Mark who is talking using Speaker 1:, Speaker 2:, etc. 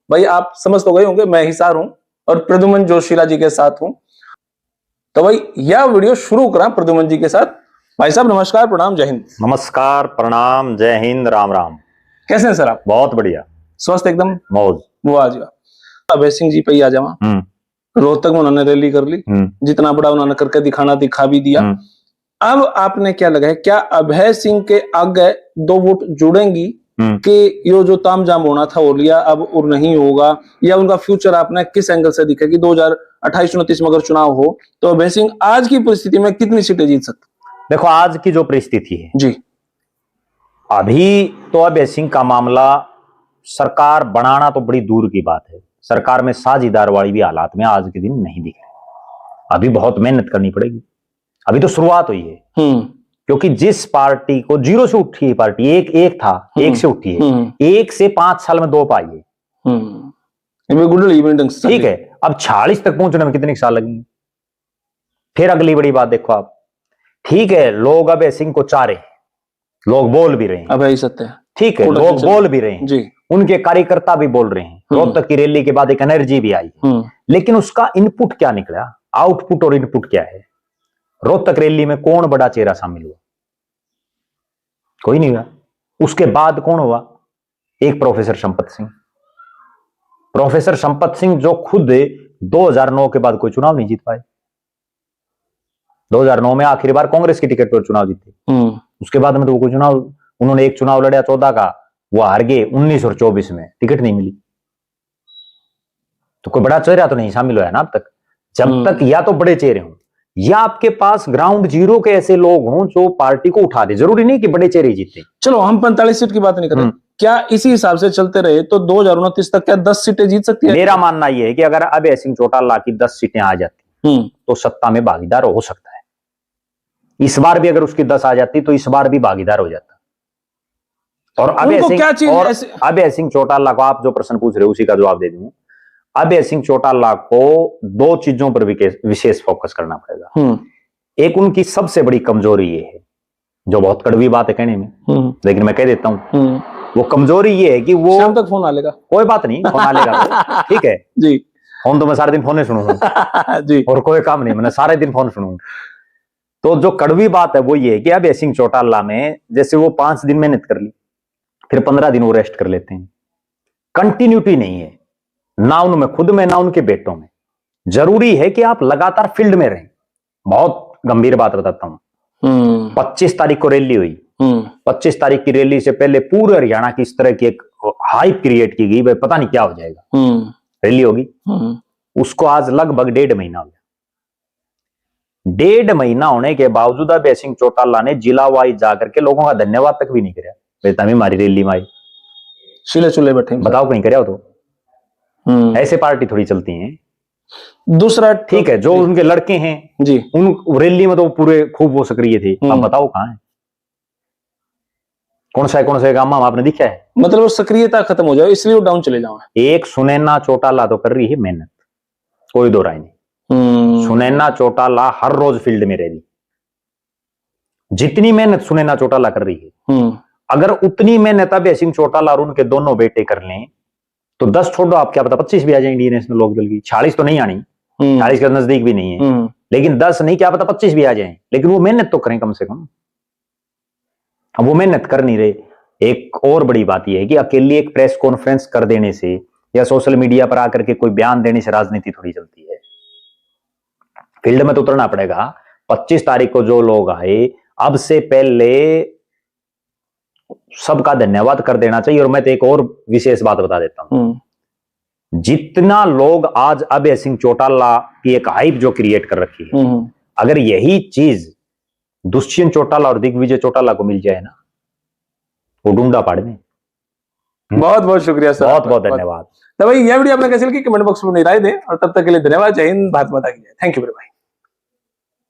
Speaker 1: भाई आप समझ तो गए होंगे, मैं हिसार हूं और प्रद्युमन जोशीला जी के साथ हूं। तो भाई यह वीडियो शुरू करा प्रद्युमन जी के साथ। भाई साहब नमस्कार, प्रणाम, जय हिंद।
Speaker 2: नमस्कार, प्रणाम, जय हिंद, राम राम।
Speaker 1: कैसे हैं सर आप?
Speaker 2: बहुत बढ़िया,
Speaker 1: स्वस्थ एकदम,
Speaker 2: मौज।
Speaker 1: वो आ जाओ। अभय सिंह जी पे ही आ जावा। रोहतक में उन्होंने रैली कर ली, जितना बड़ा उन्होंने करके दिखा भी दिया। अब आपने क्या लगा है, क्या अभय सिंह के आगे 2 वोट जुड़ेंगी कि ये जो तामझाम होना था वो लिया अब और नहीं होगा, या उनका फ्यूचर आपने किस एंगल से दिखेगी? 2028-29 में अगर चुनाव हो तो अभय सिंह आज की परिस्थिति में कितनी सीटें जीत सकते?
Speaker 2: देखो आज की जो परिस्थिति है
Speaker 1: जी,
Speaker 2: अभी तो अभय सिंह का मामला सरकार बनाना तो बड़ी दूर की बात है, सरकार में साझेदार वाली भी हालात में आज के दिन नहीं दिख रहे। अभी बहुत मेहनत करनी पड़ेगी, अभी तो शुरुआत हुई है। क्योंकि जिस पार्टी को 0 से उठी है, पार्टी एक था, 1 से उठी है, 1 से 5 साल में 2 पाई है। ठीक है, अब 46 तक पहुंचने में कितने साल लगेंगे? फिर अगली बड़ी बात देखो आप, ठीक है लोग अभय सिंह को चाह रहे हैं, लोग बोल भी रहे हैं,
Speaker 1: अभय सत्य,
Speaker 2: ठीक है लोग बोल भी रहे हैं
Speaker 1: जी,
Speaker 2: उनके कार्यकर्ता भी बोल रहे हैं। रोहतक की रैली के बाद एक एनर्जी भी आई, लेकिन उसका इनपुट क्या निकला, आउटपुट और इनपुट क्या है? रोहतक रैली में कौन बड़ा चेहरा शामिल हुआ? कोई नहीं हुआ। उसके बाद कौन हुआ? एक प्रोफेसर संपत सिंह। प्रोफेसर संपत सिंह जो खुद 2009 के बाद कोई चुनाव नहीं जीत पाए। 2009 में आखिरी बार कांग्रेस की टिकट पर चुनाव जीते, उसके बाद में तो कोई चुनाव, उन्होंने एक चुनाव लड़ा 14 का, वो हार गए। 19 और 24 में टिकट नहीं मिली, तो कोई बड़ा चेहरा तो नहीं शामिल हुआ ना अब तक। जब तक या तो बड़े चेहरे हों या आपके पास ग्राउंड जीरो के ऐसे लोग हों जो पार्टी को उठा दे, जरूरी नहीं कि बड़े चेहरे जीते।
Speaker 1: चलो हम 45 सीट की बात नहीं कर रहे, क्या इसी हिसाब से चलते रहे तो 2029 तक क्या 10 सीटें जीत सकती है?
Speaker 2: मेरा मानना यह है कि अगर अभय सिंह चौटाला की 10 सीटें आ जाती तो सत्ता में भागीदार हो सकता है। इस बार भी अगर उसकी 10 आ जाती तो इस बार भी भागीदार हो जाता। और अभय सिंह चौटाला को आप जो प्रश्न पूछ रहे हो उसी का जवाब दे दूं। अभय सिंह चौटाला को 2 चीजों पर विशेष फोकस करना पड़ेगा। एक उनकी सबसे बड़ी कमजोरी ये है, जो बहुत कड़वी बात है कहने में, लेकिन मैं कह देता हूं, वो कमजोरी ये है कि वो
Speaker 1: शाम तक फोन आ लेगा,
Speaker 2: कोई बात नहीं, फोन आ लेगा तो ठीक है
Speaker 1: जी।
Speaker 2: फोन तो मैं सारे दिन फोन सुनूंगा
Speaker 1: जी,
Speaker 2: और कोई काम नहीं, मैंने सारे दिन फोन सुनूंगा। तो जो कड़वी बात है वो ये है कि अभय सिंह चौटाला में जैसे वो 5 दिन मेहनत कर ली, फिर 15 दिन वो रेस्ट कर लेते हैं, कंटिन्यूटी नहीं है ना उनमें खुद में ना उनके बेटों में। जरूरी है कि आप लगातार फील्ड में रहें। बहुत गंभीर बात बताता हूं, 25 तारीख को रैली हुई, 25 तारीख की रैली से पहले पूरे हरियाणा की इस तरह की एक हाइप क्रिएट की गई, भाई पता नहीं क्या हो जाएगा, रैली होगी। उसको आज लगभग 1.5 महीना हो गया। 1.5 महीना होने के बावजूद अभय सिंह चौटाला ने जिला वाइज जाकर के लोगों का धन्यवाद तक भी नहीं किया। भाई हमारी रैली में आई,
Speaker 1: चिले चुले बैठे,
Speaker 2: बताओ कहीं कराओ तो। ऐसे पार्टी थोड़ी चलती हैं।
Speaker 1: दूसरा
Speaker 2: ठीक है, जो उनके लड़के हैं
Speaker 1: जी,
Speaker 2: उन रैली में तो पूरे खूब वो सक्रिय थे, अब बताओ कहां है? कौन सा काम आपने दिखा है?
Speaker 1: मतलब वो सक्रियता खत्म हो जाए इसलिए वो डाउन चले जाओ।
Speaker 2: एक सुनैना चौटाला तो कर रही है मेहनत, कोई दो राय नहीं। सुनैना चौटाला हर रोज फील्ड में रह रही, जितनी मेहनत सुनैना चौटाला कर रही है, अगर उतनी मेहनत अभय सिंह चौटाला और उनके दोनों बेटे कर लें तो 10 छोड़ो, आप क्या पता 25 भी आ जाए इंडियन नेशनल लोकदल की। 40 तो नहीं आनी, 40 के नजदीक भी नहीं है, लेकिन 10 नहीं, क्या पता 25 भी आ जाए, लेकिन वो मेहनत तो करें कम से कम। अब वो मेहनत कर नहीं रहे। एक और बड़ी बात यह है कि अकेली एक प्रेस कॉन्फ्रेंस कर देने से या सोशल मीडिया पर आकर के कोई बयान देने से राजनीति थोड़ी चलती है। फील्ड में तो उतरना पड़ेगा। 25 तारीख को जो लोग आए, अब से पहले सबका धन्यवाद कर देना चाहिए। और मैं तो एक और विशेष बात बता देता हूं, जितना लोग आज अभय सिंह चौटाला की एक हाइप जो क्रिएट कर रखी है, अगर यही चीज दुष्यंत चौटाला और दिग्विजय चौटाला को मिल जाए ना, वो डूंडा पाड़ दें।
Speaker 1: बहुत बहुत शुक्रिया सर,
Speaker 2: बहुत बहुत धन्यवाद।
Speaker 1: तो भाई यह वीडियो आपने कैसे लगी कमेंट बॉक्स में राय दें, और तब तक के लिए धन्यवाद। जय हिंद, भारत माता की जय। Thank you very much.